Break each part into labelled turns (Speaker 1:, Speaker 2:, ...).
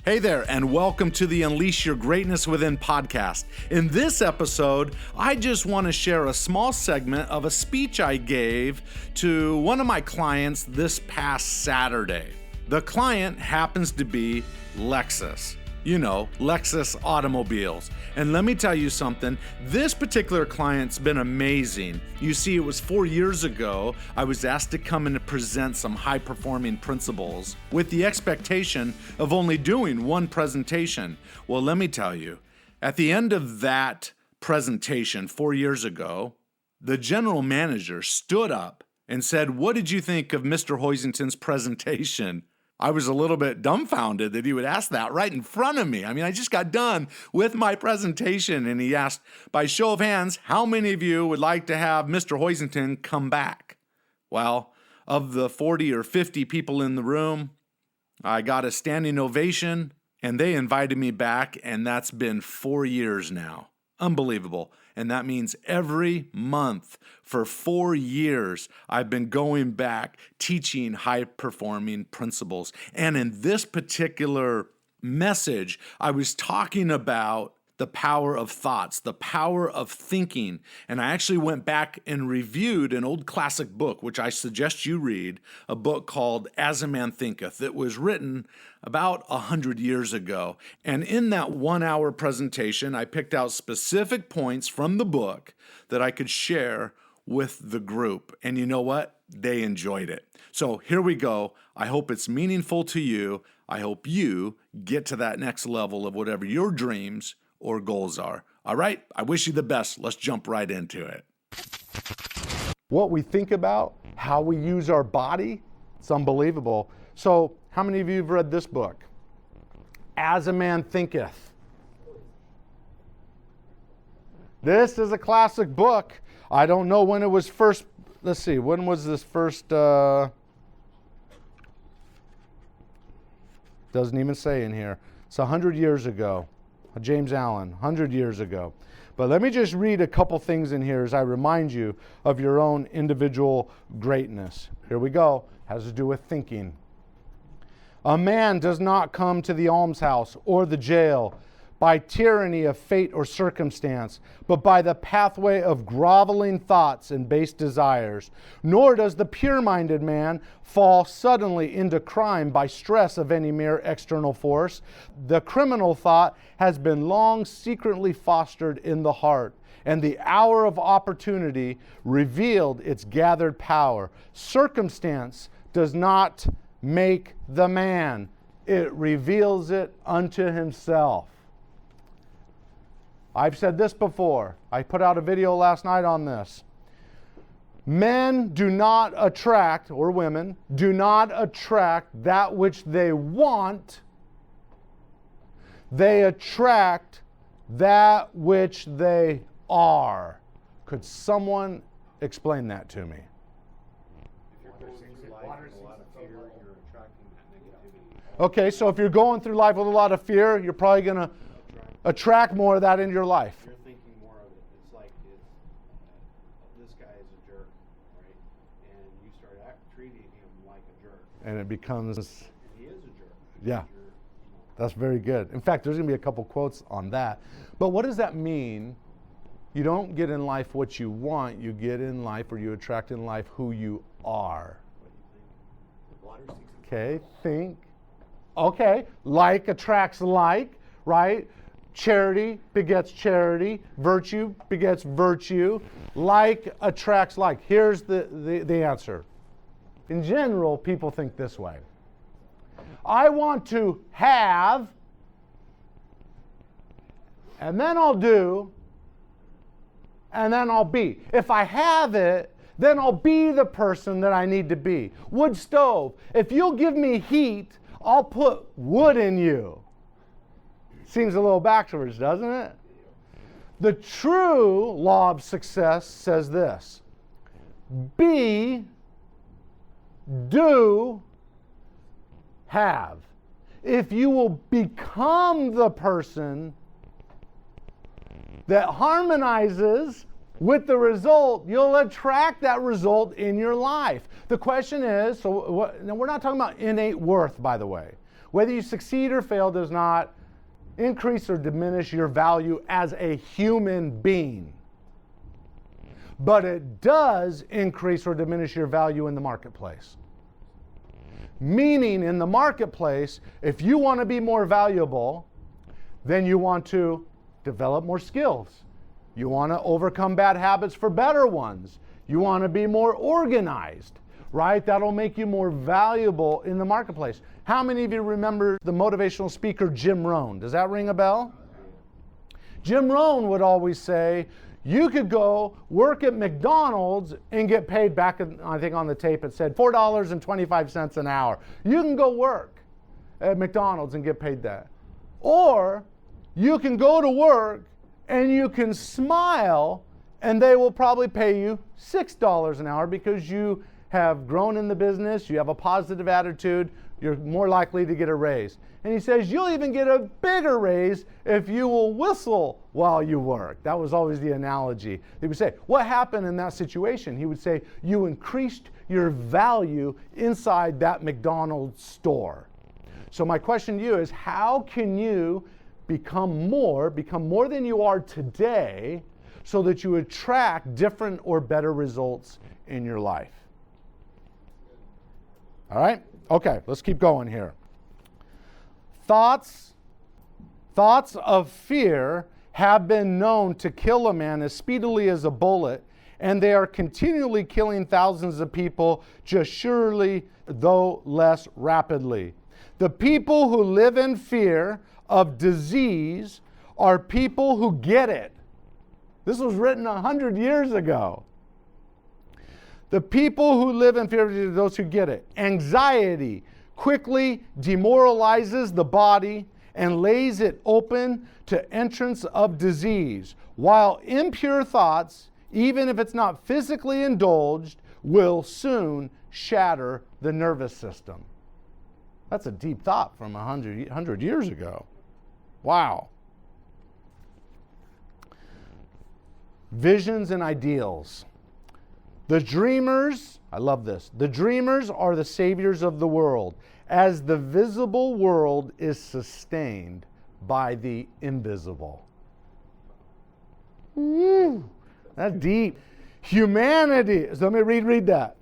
Speaker 1: Hey there, and welcome to the Unleash Your Greatness Within podcast. In this episode, I just want to share a small segment of a speech I gave to one of my clients this past Saturday. The client happens to be Lexus. You know, Lexus automobiles. And let me tell you something, this particular client's been amazing. You see, it was 4 years ago, I was asked to come in and present some high-performing principles with the expectation of only doing one presentation. Well, let me tell you, at the end of that presentation 4 years ago, the general manager stood up and said, "What did you think of Mr. Hoisington's presentation?" I was a little bit dumbfounded that he would ask that right in front of me. I mean, I just got done with my presentation, and he asked, by show of hands, how many of you would like to have Mr. Hoisington come back? Well, of the 40 or 50 people in the room, I got a standing ovation, and they invited me back, and that's been 4 years now. Unbelievable. And that means every month for 4 years, I've been going back teaching high-performing principles. And in this particular message, I was talking about the power of thoughts, the power of thinking. And I actually went back and reviewed an old classic book, which I suggest you read, a book called As a Man Thinketh. It was written about 100 years ago. And in that 1 hour presentation, I picked out specific points from the book that I could share with the group. And you know what? They enjoyed it. So here we go. I hope it's meaningful to you. I hope you get to that next level of whatever your dreams or goals are. All right, I wish you the best. Let's jump right into it.
Speaker 2: What we think about, how we use our body, it's unbelievable. So how many of you have read this book? As a Man Thinketh. This is a classic book. I don't know when it was first, let's see, when was this first, doesn't even say in here. It's 100 years ago. James Allen, 100 years ago. But let me just read a couple things in here as I remind you of your own individual greatness. Here we go. Has to do with thinking. A man does not come to the almshouse or the jail by tyranny of fate or circumstance, but by the pathway of groveling thoughts and base desires. Nor does the pure-minded man fall suddenly into crime by stress of any mere external force. The criminal thought has been long secretly fostered in the heart, and the hour of opportunity revealed its gathered power. Circumstance does not make the man. It reveals it unto himself. I've said this before. I put out a video last night on this. Men do not attract, or women, do not attract that which they want. They attract that which they are. Could someone explain that to me? Okay, so if you're going through life with a lot of fear, you're probably going to attract more of that into your life.
Speaker 3: You're thinking more of it. It's like this guy is a jerk, right? And you start treating him like a jerk.
Speaker 2: And it becomes...
Speaker 3: And he is a jerk.
Speaker 2: Yeah. That's very good. In fact, there's going to be a couple quotes on that. But what does that mean? You don't get in life what you want. You get in life, or you attract in life who you are. Okay, think. Okay, like attracts like, right? Charity begets charity. Virtue begets virtue. Like attracts like. Here's the answer. In general, people think this way. I want to have, and then I'll do, and then I'll be. If I have it, then I'll be the person that I need to be. Wood stove. If you'll give me heat, I'll put wood in you. Seems a little backwards, doesn't it? The true law of success says this: be, do, have. If you will become the person that harmonizes with the result, you'll attract that result in your life. The question is, now we're not talking about innate worth, by the way. Whether you succeed or fail does not increase or diminish your value as a human being. But it does increase or diminish your value in the marketplace. Meaning, in the marketplace, if you want to be more valuable, then you want to develop more skills. You want to overcome bad habits for better ones. You want to be more organized, right? That'll make you more valuable in the marketplace. How many of you remember the motivational speaker Jim Rohn? Does that ring a bell? Jim Rohn would always say, you could go work at McDonald's and get paid back, I think on the tape it said $4.25 an hour. You can go work at McDonald's and get paid that. Or you can go to work and you can smile and they will probably pay you $6 an hour because you have grown in the business, you have a positive attitude, you're more likely to get a raise. And he says you'll even get a bigger raise if you will whistle while you work. That was always the analogy. He would say, what happened in that situation? He would say, you increased your value inside that McDonald's store. So my question to you is, how can you become more than you are today so that you attract different or better results in your life? All right? Okay, let's keep going here. Thoughts of fear have been known to kill a man as speedily as a bullet, and they are continually killing thousands of people just surely, though less rapidly. The people who live in fear of disease are people who get it. This was written 100 years ago. The people who live in fear of disease are those who get it. Anxiety quickly demoralizes the body and lays it open to entrance of disease, while impure thoughts, even if it's not physically indulged, will soon shatter the nervous system. That's a deep thought from 100 years ago. Wow. Visions and ideals. The dreamers, I love this, the dreamers are the saviors of the world, as the visible world is sustained by the invisible. Ooh, that's deep. Humanity, so let me read that.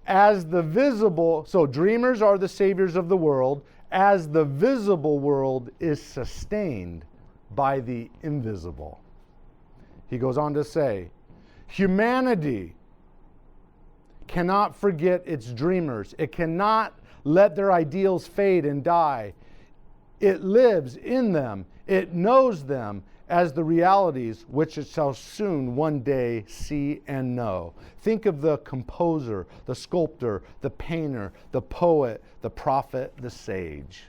Speaker 2: As the visible, so dreamers are the saviors of the world, as the visible world is sustained by the invisible. He goes on to say, humanity cannot forget its dreamers. It cannot let their ideals fade and die. It lives in them. It knows them as the realities which it shall soon one day see and know. Think of the composer, the sculptor, the painter, the poet, the prophet, the sage.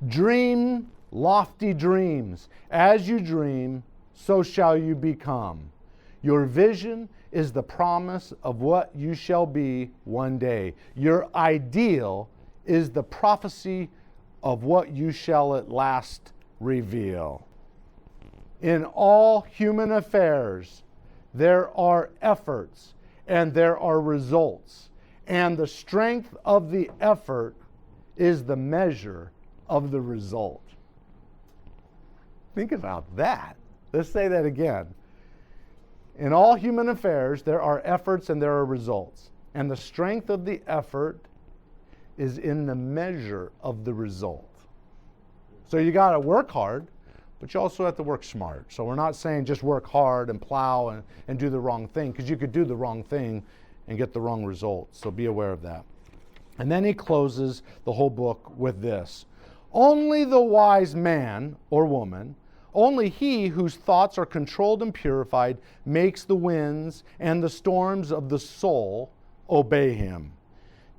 Speaker 2: Dream lofty dreams. As you dream, so shall you become. Your vision is the promise of what you shall be one day. Your ideal is the prophecy of what you shall at last reveal. In all human affairs, there are efforts and there are results, and the strength of the effort is the measure of the result. Think about that. Let's say that again. In all human affairs, there are efforts and there are results. And the strength of the effort is in the measure of the result. So you got to work hard, but you also have to work smart. So we're not saying just work hard and plow and do the wrong thing, because you could do the wrong thing and get the wrong results. So be aware of that. And then he closes the whole book with this. Only the wise man or woman, only he whose thoughts are controlled and purified, makes the winds and the storms of the soul obey him.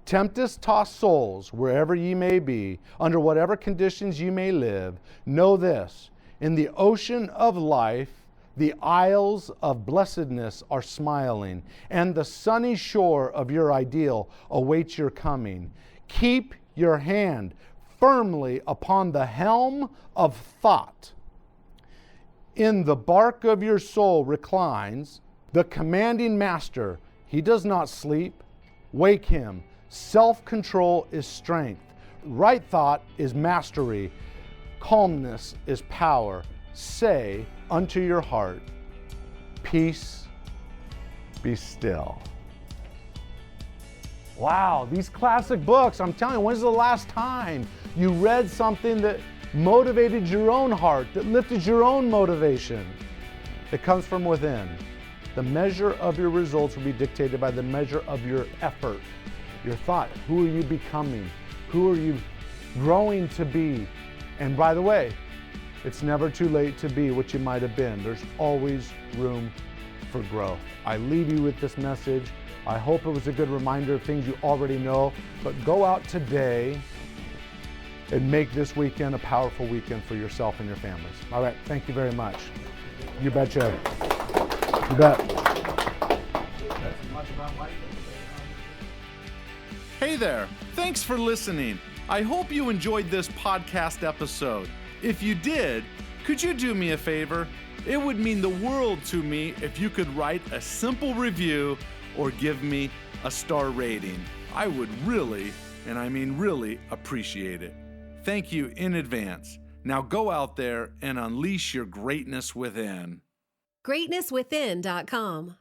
Speaker 2: Tempest-tossed souls, wherever ye may be, under whatever conditions ye may live, know this: in the ocean of life, the isles of blessedness are smiling, and the sunny shore of your ideal awaits your coming. Keep your hand firmly upon the helm of thought. In the bark of your soul reclines the commanding master. He does not sleep. Wake him. Self-control is strength. Right thought is mastery. Calmness is power. Say unto your heart, peace, be still. Wow, these classic books, I'm telling you, when's the last time you read something that motivated your own heart, that lifted your own motivation? It comes from within. The measure of your results will be dictated by the measure of your effort, your thought. Who are you becoming? Who are you growing to be? And by the way, it's never too late to be what you might have been. There's always room for growth. I leave you with this message. I hope it was a good reminder of things you already know, but go out today and make this weekend a powerful weekend for yourself and your families. All right, thank you very much. You betcha. You bet.
Speaker 1: Hey there, thanks for listening. I hope you enjoyed this podcast episode. If you did, could you do me a favor? It would mean the world to me if you could write a simple review or give me a star rating. I would really, and I mean really, appreciate it. Thank you in advance. Now go out there and unleash your greatness within.
Speaker 4: GreatnessWithin.com